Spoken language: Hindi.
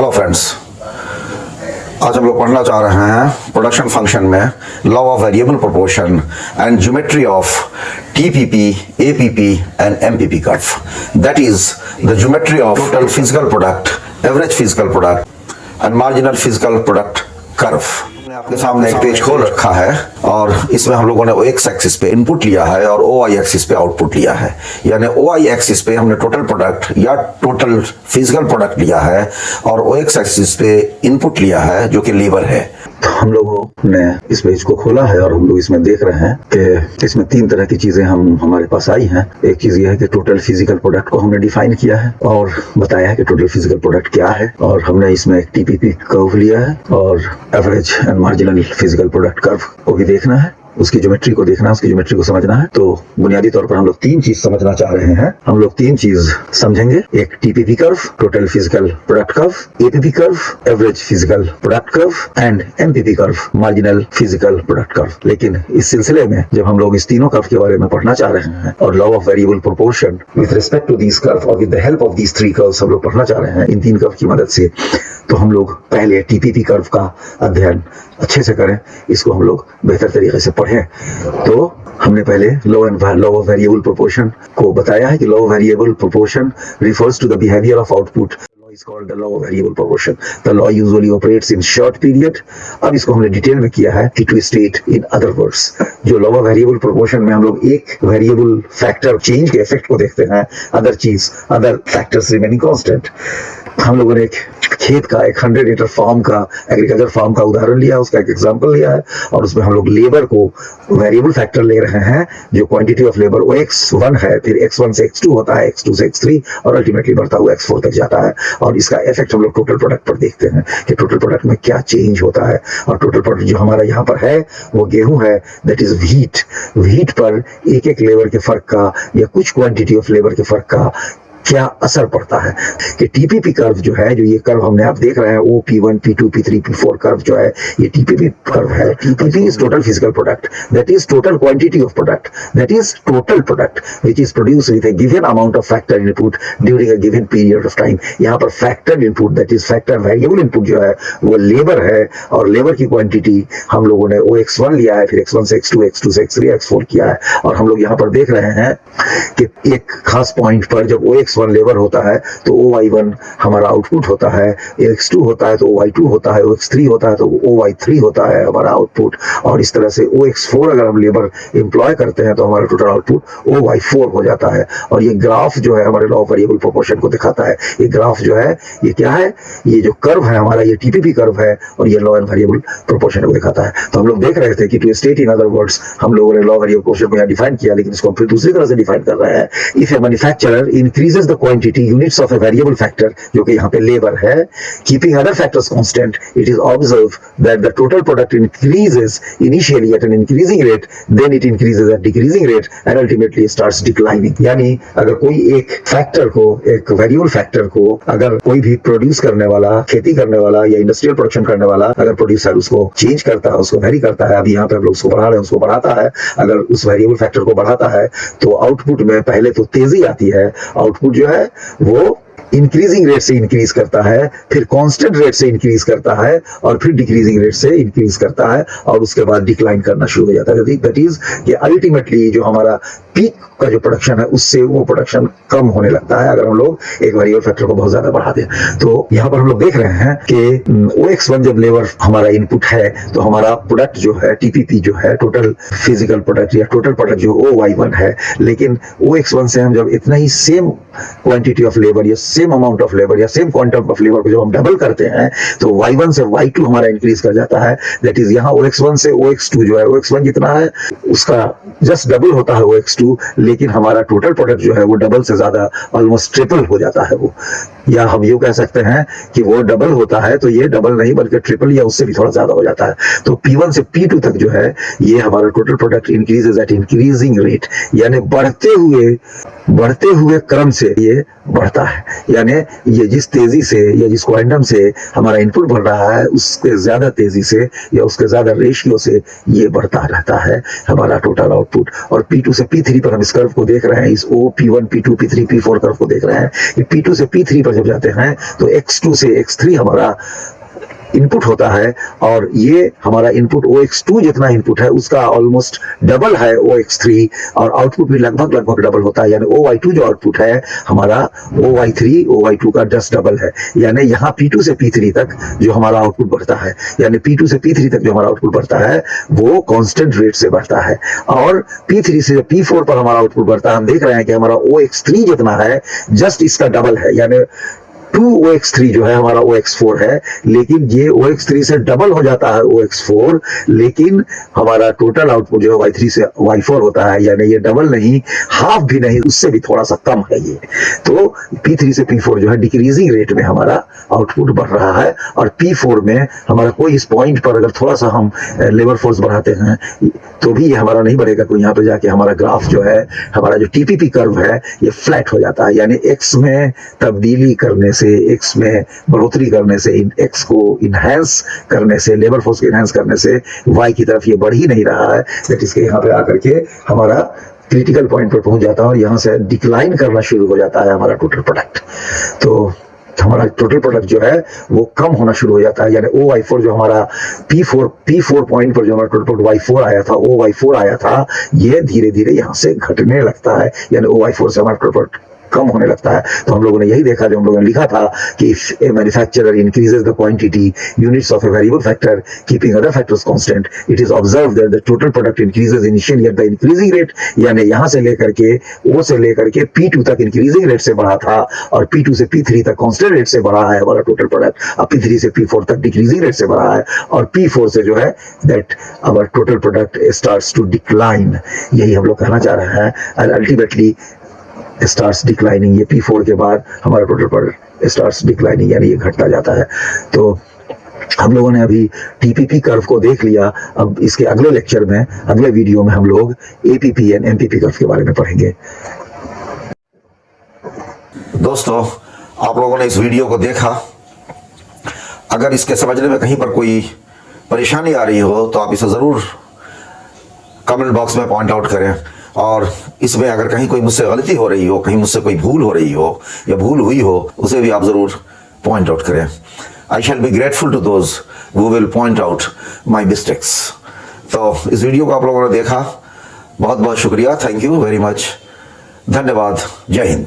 हेलो फ्रेंड्स, आज हम लोग पढ़ना चाह रहे हैं प्रोडक्शन फंक्शन में law of variable proportion and geometry of TPP, APP and MPP curve. That is the geometry of total physical product, average physical product and marginal physical product curve. हमने आपके सामने एक पेज खोल रखा है और इसमें हम लोगों ने ओ एक्स एक्सिस पे इनपुट लिया है और ओ वाई एक्सिस पे आउटपुट लिया है। यानी ओ वाई एक्सिस पे हमने टोटल प्रोडक्ट या टोटल फिजिकल प्रोडक्ट लिया है और ओ एक्स एक्सिस पे इनपुट लिया है जो कि लेबर है। तो हम लोगों ने इस पेज को खोला है और हम लोग इसमें देख रहे हैं कि इसमें तीन तरह की चीजें हमारे पास आई हैं। एक चीज यह है कि टोटल फिजिकल प्रोडक्ट को हमने डिफाइन किया है और बताया है कि टोटल फिजिकल प्रोडक्ट क्या है, और हमने इसमें एक टीपीपी कर्व लिया है और average and marginal physical product curve को भी देखना है, उसकी ज्योमेट्री को देखना है, उसकी ज्योमेट्री को समझना है। तो बुनियादी तौर पर हम लोग तीन चीज समझना चाह रहे हैं। हम लोग तीन चीज समझेंगे, एक TPP curve, total physical product curve, APP curve, average physical product curve and MPP curve, marginal physical product curve. लेकिन इस सिलसिले में जब हम लोग इस तीनों कर्व के बारे में पढ़ना चाह रहे हैं और law of variable proportion with respect to these curve और with the help of these three curves हम लोग पढ़ना चाह रहे हैं इन तीन कर्व की मदद से, तो हम लोग पहले टीपीपी कर्व का अध्ययन अच्छे से करें, इसको हम लोग बेहतर तरीके से पढ़ें। तो हमने पहले लॉ ऑफ वेरिएबल प्रोपोर्शन को बताया है कि law of variable proportion refers to the behaviour of output is called the law of variable proportion. The law usually operates in short period. अब इसको हमने डिटेल में किया है कि to state in other words, जो लॉ ऑफ वेरिएबल प्रोपोर्शन में हम लोग एक वेरिएबल फैक्टर चेंज के इफेक्ट को देखते हैं, अदर फैक्टर्स रिमेनिंग कांस्टेंट। हम लोगों ने एक खेत का, एक 100 एकड़ फार्म का, एग्रीकल्चर फार्म का उदाहरण लिया, उसका एक एग्जांपल लिया है और उसमें हम लोग लेबर को वेरिएबल फैक्टर ले रहे हैं जो क्वांटिटी ऑफ लेबर वो x1 है, फिर x1 से x2 होता है, x2 से x3 और अल्टीमेटली बढ़ता हुआ x4 तक जाता है। और इसका इफेक्ट हम लोग टोटल प्रोडक्ट पर देखते हैं कि टोटल प्रोडक्ट में क्या चेंज होता है। और टोटल प्रोडक्ट जो हमारा यहाँ पर है वो गेहूं है, दैट इज व्हीट पर एक एक लेबर के फर्क का या कुछ क्वांटिटी ऑफ लेबर के फर्क का क्या असर पड़ता है। कि टीपीपी कर्व जो है, जो ये कर्व हमने आप देख रहे हैं ओ P1, P2, P3, P4 curve जो है, ये टीपीपी कर्व है। TPP is total physical product, that is total quantity of product, that is total product which is produced with a given amount of factor input during a given period of time. यहाँ पर factor input, that is factor variable input जो है वो लेबर है और लेबर की क्वांटिटी हम लोगों ने OX1 लिया है, फिर x1 से x2, x2 से x3, x4 किया है। और हम लोग यहाँ पर देख रहे हैं कि एक खास पॉइंट पर जब OX1 लेबर होता है तो OY1 हमारा आउटपुट होता है, OX2 होता है तो OY2 होता है, OX3 होता है तो OY3 होता है हमारा आउटपुट। और इस तरह से OX4 अगर हम लेबर एम्प्लॉय करते हैं तो हमारा टोटल आउटपुट OY4 हो जाता है। और ये ग्राफ जो है हमारे लॉ ऑफ वेरिएबल प्रोपोर्शन को दिखाता है। ये ग्राफ जो है ये क्या है, ये जो कर्व है हमारा ये टीपीपी कर्व है और ये लॉ एंड वेरिएबल प्रोपोर्शन को दिखाता है। तो हम लोग देख रहे थे कि to state in other words हम लोगों ने लॉ वेरिएबल प्रोपोर्शन को यहाँ डिफाइन किया, लेकिन इसको हम फिर दूसरी तरह से डिफाइन कर रहे हैं। If A manufacturer increases the quantity units of a variable factor, जो कि यहाँ पे लेबर है, keeping other factors constant, it is observed that the total product increases initially at an increasing rate, then it increases at decreasing rate and ultimately starts declining। यानी अगर कोई एक फैक्टर को, एक वेरिएबल फैक्टर को अगर कोई भी प्रोड्यूस करने वाला, खेती करने वाला या इंडस्ट्रियल प्रोडक्शन करने वाला अगर प्रोड्यूसर उसको चेंज करता है, उसको वेरी करता है, अभी यहाँ पे हम लोग उसको बढ़ा रहे हैं, उसको बढ़ाता है, अगर उस वेरिएबल फैक्टर को बढ़ाता है तो आउटपुट में पहले तो तेजी आती है, आउटपुट जो है वो इंक्रीजिंग रेट से इंक्रीज करता है, फिर कांस्टेंट रेट से इंक्रीज करता है और फिर डिक्रीजिंग रेट से इंक्रीज करता है और उसके बाद डिक्लाइन करना शुरू हो जाता है। दैट इज कि अल्टीमेटली जो हमारा पीक का जो प्रोडक्शन है उससे वो प्रोडक्शन कम होने लगता है अगर हम लोग एक वेरिएबल फैक्टर को बहुत ज्यादा बढ़ाते हैं। तो यहाँ पर हम लोग देख रहे हैं कि OX1 जब लेबर हमारा इनपुट है तो हमारा प्रोडक्ट जो है टीपीपी जो है टोटल फिजिकल प्रोडक्ट या टोटल प्रोडक्ट जो OY1 है, लेकिन OX1 से हम जब इतना ही सेम क्वांटिटी ऑफ लेबर या सेम अमाउंट ऑफ लेबर या सेम क्वांटम ऑफ लेबर को जब हम डबल करते हैं तो Y1 से Y2 हमारा इंक्रीज कर जाता है। दैट इज यहाँ OX1 से OX2 जो है, OX1 जितना है उसका जस्ट डबल होता है OX2, लेकिन हमारा टोटल प्रोडक्ट जो है वो डबल से ज्यादा, ऑलमोस्ट ट्रिपल हो जाता है वो। या हम यूं कह सकते हैं कि वो डबल होता है तो ये डबल नहीं बल्कि ट्रिपल या उससे भी थोड़ा ज्यादा हो जाता है। तो P1 से P2 तक जो है ये हमारा total product increases at increasing rate, यानी बढ़ते हुए क्रम से ये बढ़ता है। यानी ये जिस तेजी से या जिस क्वांटम से हमारा इनपुट बढ़ रहा है उसके ज्यादा तेजी से या उसके ज्यादा रेशियो से ये बढ़ता रहता है हमारा टोटल आउटपुट। और P2 से P3 पर हम इस कर्व को देख रहे हैं, इस O P1 P2 P3 P4 curve को देख रहे हैं कि P2 से P3 पर जब जाते हैं तो x2 से x3 हमारा इनपुट होता है, और ये हमारा इनपुट OX2 जितना इनपुट है उसका ऑलमोस्ट डबल है OX3, और आउटपुट भी लगभग डबल होता है। यानी OY2 जो आउटपुट है हमारा OY3 OY2 का जस्ट डबल है। यानी यहाँ P2 से P3 तक जो हमारा आउटपुट बढ़ता है, यानी P2 से P3 तक जो हमारा आउटपुट बढ़ता है वो कांस्टेंट रेट से बढ़ता है, और P3 से P4 पर हमारा आउटपुट बढ़ता है। हम देख रहे हैं कि हमारा OX3 जितना है जस्ट इसका डबल है, यानी 2OX3 जो है हमारा OX4 है, लेकिन ये OX3 से डबल हो जाता है OX4, लेकिन हमारा टोटल आउटपुट जो है Y3 से Y4 होता है, यानी ये डबल नहीं, हाफ भी नहीं, उससे भी थोड़ा सा कम है ये। तो P3 से P4 जो है डिक्रीजिंग रेट में हमारा आउटपुट बढ़ रहा है, और P4 में हमारा कोई इस पॉइंट पर अगर थोड़ा सा हम लेबर फोर्स बढ़ाते हैं तो भी ये हमारा नहीं बढ़ेगा। तो यहाँ पे जाके हमारा ग्राफ जो है, हमारा जो TPP कर्व है ये फ्लैट हो जाता है, यानी X में तब्दीली करने से, X में बढ़ोतरी करने से, X को इनहेंस करने से, लेबर फोर्स को इनहेंस करने से Y की तरफ ये बढ़ ही नहीं रहा है। दैट इसके यहाँ पे आकर के हमारा क्रिटिकल पॉइंट पर पहुंच जाता है, और यहाँ से डिक्लाइन करना शुरू हो जाता है हमारा टोटल प्रोडक्ट। तो हमारा टोटल प्रोडक्ट जो है वो कम होना शुरू हो जाता है, यानी OY4 जो हमारा P4 पॉइंट पर जो हमारा टोटल प्रोडक्ट Y4 आया था, OY4 आया था, ये धीरे धीरे यहाँ से घटने लगता है, यानी OY4 से हमारा टोटल प्रोडक्ट कम होने लगता है। तो हम लोगों ने यही देखा, जो हम लोगों ने लिखा था कि if A manufacturer increases the quantity units of a variable factor keeping other factors constant, it is observed that the total product increases initially at the increasing rate, यानी यहाँ से लेकर के O से लेकर के P2 तक इंक्रीजिंग रेट से बढ़ा था, और P2 से P3 तक कांस्टेंट रेट से बढ़ा है हमारा टोटल प्रोडक्ट, अब P3 से P4 तक डिक्रीजिंग रेट से बढ़ा है, और P4 से जो है that our total product starts to decline. यही हम लोग कहना चाह रहे हैं, एंड अल्टीमेटली स्टार्ट्स डिक्लाइनिंग। ये P4 के बाद हमारा टोटल प्रोडक्ट स्टार्ट्स डिक्लाइनिंग, यानी ये घटता जाता है। तो हम लोगों ने अभी TPP कर्व को देख लिया। अब इसके अगले लेक्चर में, अगले वीडियो में हम लोग APP एंड MPP कर्व के बारे में पढ़ेंगे। दोस्तों, आप लोगों ने इस वीडियो को देखा। अगर इसके समझने में कहीं पर कोई परेशानी आ रही हो तो आप इसे ज़रूर कमेंट बॉक्स में पॉइंट आउट करें, और इसमें अगर कहीं कोई मुझसे गलती हो रही हो, कहीं मुझसे कोई भूल हो रही हो या भूल हुई हो, उसे भी आप ज़रूर पॉइंट आउट करें। I shall be grateful to those who will point out my mistakes. तो इस वीडियो को आप लोगों ने देखा, बहुत बहुत शुक्रिया, थैंक यू वेरी मच, धन्यवाद, जय हिंद।